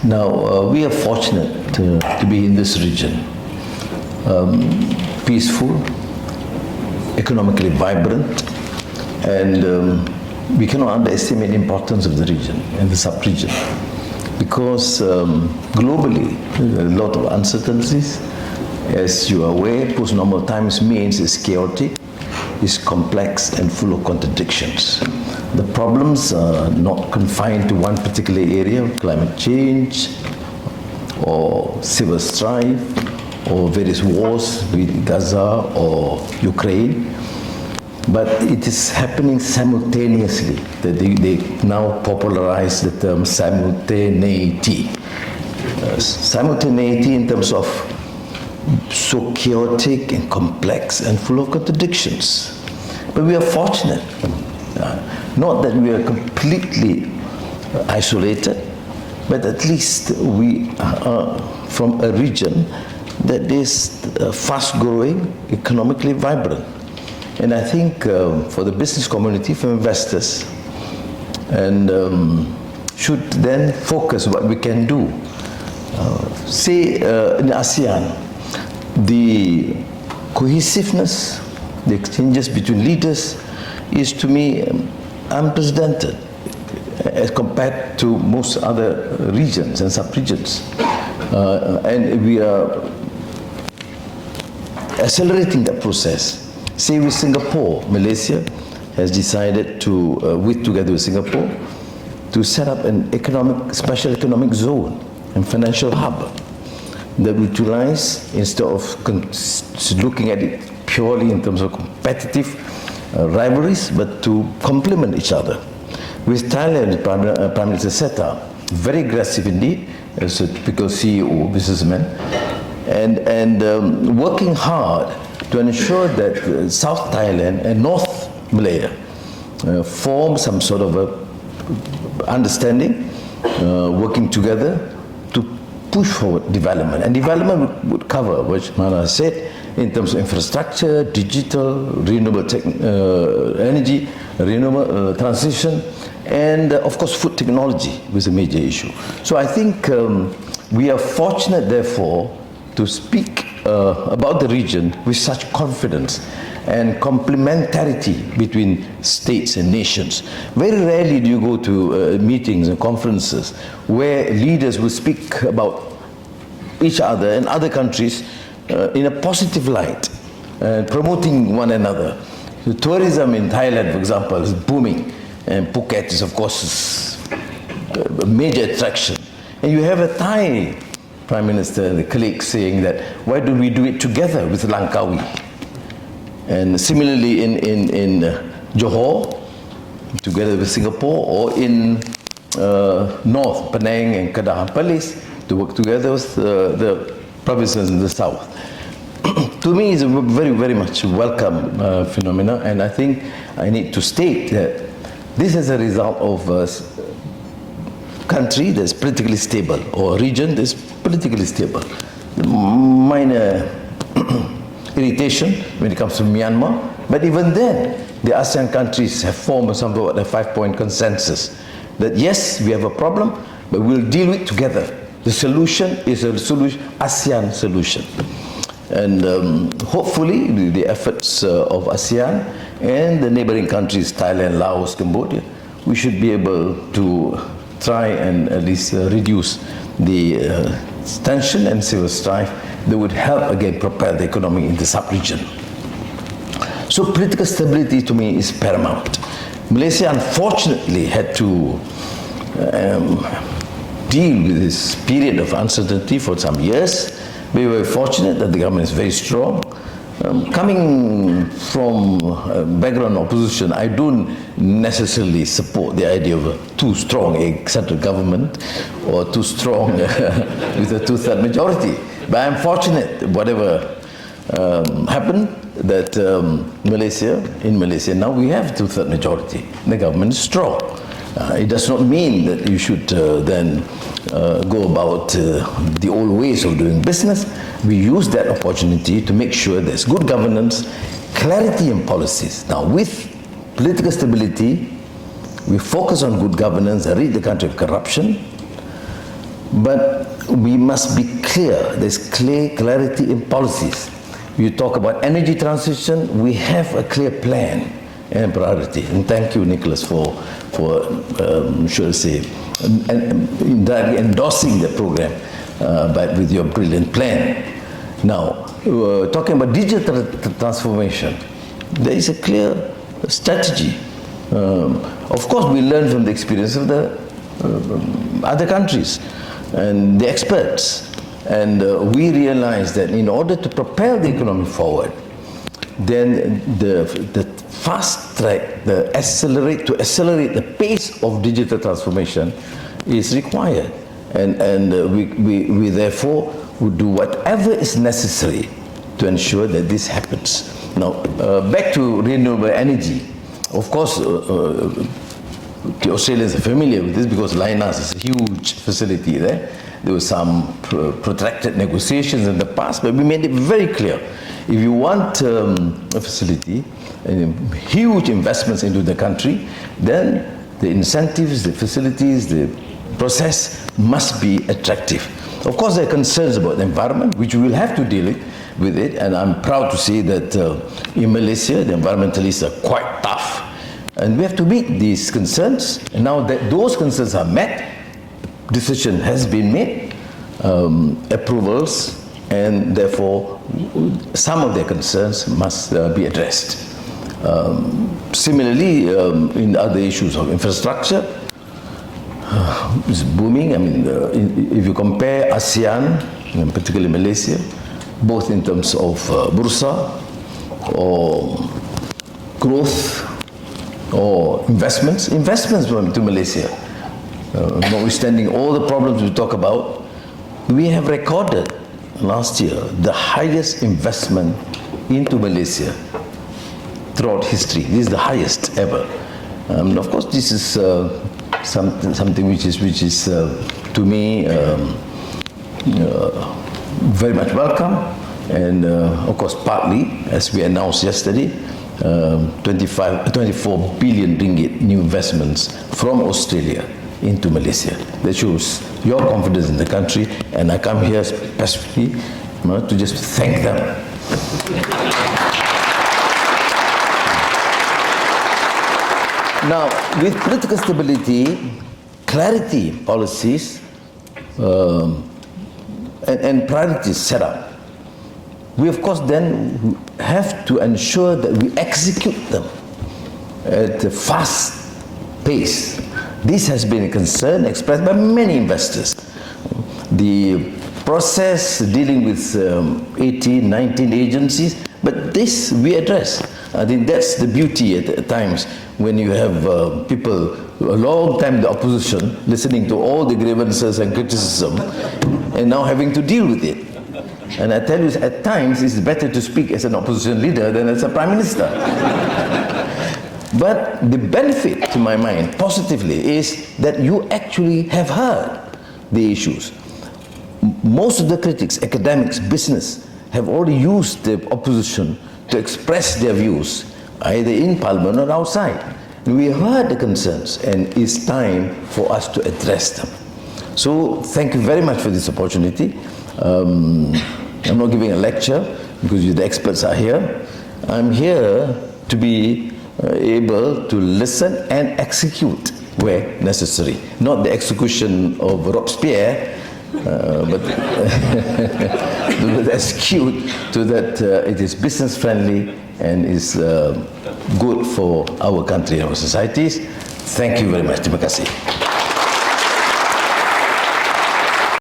Now, we are fortunate to be in this region. Peaceful, economically vibrant, and we cannot underestimate the importance of the region and the sub-region, because globally, there are a lot of uncertainties. As you are aware, post-normal times means it's chaotic, it's complex and full of contradictions. The problems are not confined to one particular area, climate change, or civil strife, or various wars with Gaza or Ukraine, but it is happening simultaneously. They now popularize the term simultaneity. Simultaneity in terms of so chaotic and complex and full of contradictions. But we are fortunate, not that we are completely isolated, but at least we are from a region that is fast-growing, economically vibrant. And I think for the business community, for investors, and should then focus what we can do. Say in ASEAN, the cohesiveness, the exchanges between leaders is to me unprecedented as compared to most other regions and sub-regions. And we are accelerating that process. Say with Singapore, Malaysia has decided to, together with Singapore, to set up an special economic zone and financial hub that will utilize, instead of looking at it purely in terms of competitive rivalries, but to complement each other. With Thailand, Prime Minister Seta, very aggressive indeed, as a typical CEO, businessman, and working hard to ensure that South Thailand and North Malaya form some sort of a understanding, working together to push forward development. And development would cover, which Mana said, in terms of infrastructure, digital, renewable energy, renewable transition, and of course food technology was a major issue. So I think we are fortunate, therefore, to speak about the region with such confidence and complementarity between states and nations. Very rarely do you go to meetings and conferences where leaders will speak about each other and other countries in a positive light, promoting one another. The tourism in Thailand, for example, is booming, and Phuket is, of course, a major attraction. And you have a Thai Prime Minister and the colleagues saying that, why don't we do it together with Langkawi? And similarly in Johor, together with Singapore, or in North, Penang and Kedah Perlis, to work together with the provinces in the south. To me, it's a very, very much welcome phenomena, and I think I need to state that this is a result of a country that's politically stable, or a region that's politically stable. Minor irritation when it comes to Myanmar, but even then, the ASEAN countries have formed somewhat a 5-point consensus that yes, we have a problem, but we'll deal with it together. The solution is a ASEAN solution. And hopefully, the efforts of ASEAN and the neighboring countries, Thailand, Laos, Cambodia, we should be able to try and at least reduce the tension and civil strife that would help again propel the economy in the sub-region. So political stability to me is paramount. Malaysia unfortunately had to deal with this period of uncertainty for some years. We were fortunate that the government is very strong. Coming from a background opposition, I don't necessarily support the idea of a too strong a central government or too strong with a two-third majority. But I'm fortunate, whatever happened, that in Malaysia now we have two-third majority. The government is strong. It does not mean that you should then go about the old ways of doing business. We use that opportunity to make sure there's good governance, clarity in policies. Now, with political stability, we focus on good governance and rid the country of corruption. But we must be clear. There's clarity in policies. You talk about energy transition, we have a clear plan and priority. And thank you, Nicholas, for should I say, endorsing the program with your brilliant plan. Now, talking about digital transformation, there is a clear strategy. Of course, we learn from the experience of the other countries and the experts. And we realize that in order to propel the economy forward, then the fast track, to accelerate the pace of digital transformation is required. And we therefore would do whatever is necessary to ensure that this happens. Now, back to renewable energy. Of course, the Australians are familiar with this because Lynas is a huge facility there. There were some protracted negotiations in the past, but we made it very clear. If you want a facility, huge investments into the country, then the incentives, the facilities, the process must be attractive. Of course, there are concerns about the environment, which we will have to deal with it, and I'm proud to say that in Malaysia, the environmentalists are quite tough, and we have to meet these concerns. And now that those concerns are met, decision has been made, approvals, and therefore some of their concerns must be addressed. Similarly, in other issues of infrastructure, it's booming. I mean, if you compare ASEAN, and particularly Malaysia, both in terms of bursa or growth or investments to Malaysia, notwithstanding all the problems we talk about, we have recorded last year the highest investment into Malaysia throughout history. This is the highest ever. Of course, this is something which is to me very much welcome, and of course partly, as we announced yesterday, 24 billion ringgit new investments from Australia into Malaysia. That shows your confidence in the country, and I come here specifically to just thank them. Now, with political stability, clarity in policies, and priorities set up, we of course then have to ensure that we execute them at a fast pace. This has been a concern expressed by many investors. The process dealing with 18, 19 agencies, but this we address. I think that's the beauty at times when you have people a long time in the opposition listening to all the grievances and criticism and now having to deal with it. And I tell you, at times it's better to speak as an opposition leader than as a prime minister. But the benefit, to my mind, positively, is that you actually have heard the issues. Most of the critics, academics, business, have already used the opposition to express their views, either in Parliament or outside. We heard the concerns, and it's time for us to address them. So, thank you very much for this opportunity. I'm not giving a lecture, because the experts are here. I'm here to be able to listen and execute where necessary. Not the execution of Robespierre, but to execute so that it is business friendly and is good for our country and our societies. Thank you very much. Terima kasih.